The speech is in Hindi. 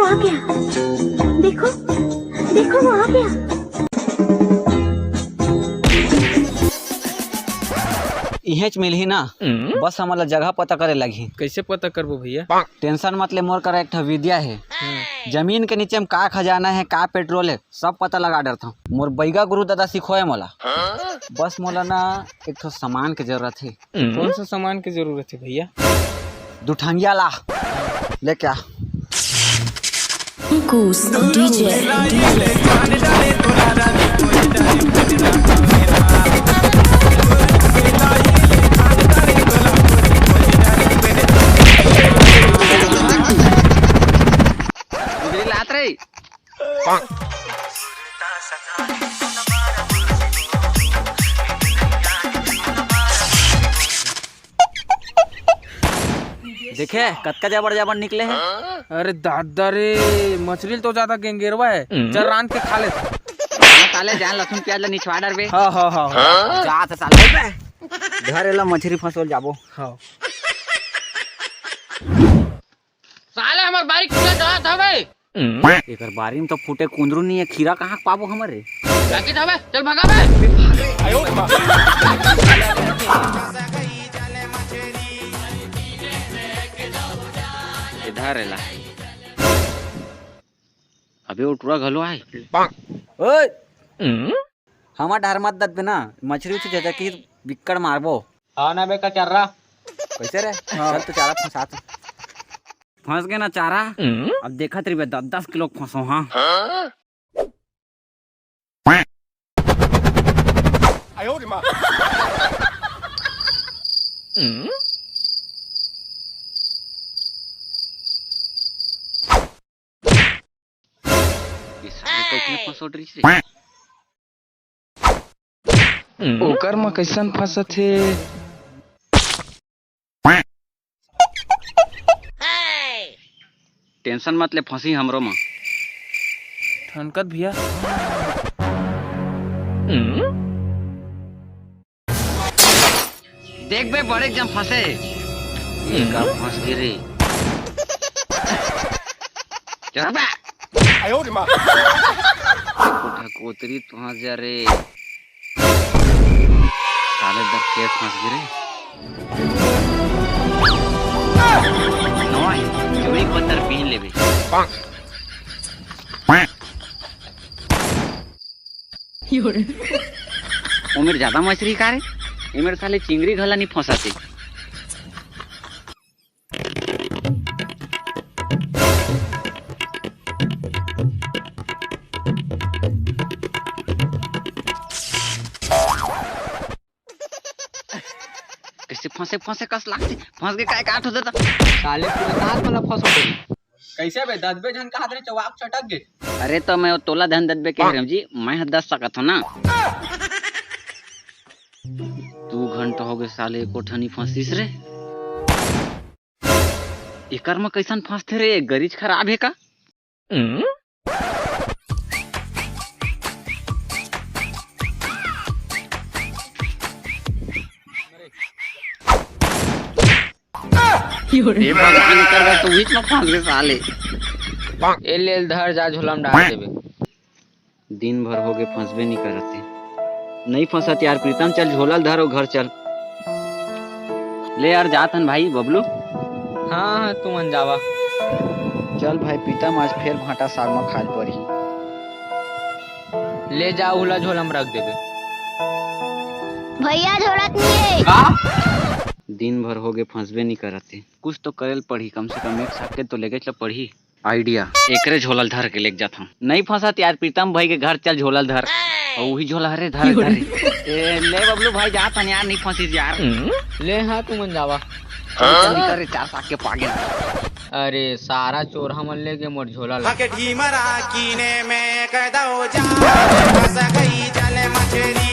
आ गया, देखो देखो वो आ गया। इहेच मिलही ना, बस हमला जगह पता करे लगी। कैसे पता करबो भैया? टेंशन मत ले, मोर करा एक ठो विद्या है। जमीन के नीचे में का खजाना है, का पेट्रोल है, सब पता लगा डरता हूँ। मोर बैगा गुरु दादा सिखोए मोला। बस मोला ना एक ठो सामान के जरूरत है। कौन सा सामान की जरूरत है भैया? दुठंगिया ला ले क्या। लात रे देखे कतका जाबर जाबर निकले हैं। अरे दादा रे, मछली तो ज्यादा गेंगेरवा है। चल रान के खा ले। साले जान लहसुन प्याज ला निचवा डर बे। हाँ हाँ हाँ जा त साले बे घर एला मछली फंसोल जाबो। हाँ साले हमर बारी खुला जात हवे। एकर बारी में तो फूटे कुंदरू नहीं है, खीरा कहाँ पाबो हमरे। जाके हवे चल भगा बे। इधर एला अबे उठुआ घलो आए। ओए हमा डर मत दत ना, मछली उछली जजा की बिक्कड़ मारबो। हां ना बे का चल रहा कैसे रे? चल तो चारा फंसा तो। फंस गए ना चारा। अब देखा तेरी 10-10 किलो फंसो। हाँ ओकर में कैसन फंसत है? टेंशन मत ले, फंसी हमरो में। ठनकत भैया। देख बे बड़े जम फंसे। का फंस गिरे। चल बे आयो रे मां। कोठा कोतरी तुहा जा रे। साले दब के फंस गिरे। नोई चोरी पत्थर पीन लेबे। उमेर ज्यादा मछली का रे। इमेर साले चिंगरी घला नहीं फंसाते। कैसे फंसे फंसे कस लागते। फंस के काय काट हो देता। साले पूरा नाक वाला फंसो गई। कैसे बे 10 बे जन का हाथ रे चवाक चटक गे। अरे तो मैं तोला ध्यान दे के रम जी, मैं 10 सकत हूं ना। 2 घंटा हो गए साले कोठनी फंसिस रे। एकर में कैसन फंसते रे? गरीज खराब है का? ये भगवान कर तो बीच में फंस गए साले। ए ले धर जा झोलम डाल देबे। दिन भर हो गए फंसबे नहीं करते। नहीं फंसत यार प्रीतम, चल झोला धर और घर चल। ले यार जात हन भाई बबलू। हाँ तू मन जावा। चल भाई प्रीतम, आज फिर भाटा साग में खाल पड़ी। ले जा उला झोलम रख देबे। भैया जरूरत नहीं है। दिन भर हो गए फंसबे नहीं करते। कुछ तो करेल पढ़ी, कम से कम एक साथ के तो लेके चल पढ़ी। आइडिया एकरे झोलल धर के लेके जाता हूँ। नहीं फंसत यार प्रीतम भाई के घर चल झोलल धर। और वही झोला हरे धर धर। ले बबलू भाई जात हन यार, नहीं फंसी यार। ले हाँ तू मन जावा। चल निकल रे, 4 साग के पागे। अरे सारा चोर हमन ले के मोर झोला ला। ढीमरा कीने में कदौ जा फंस गई जल मछली।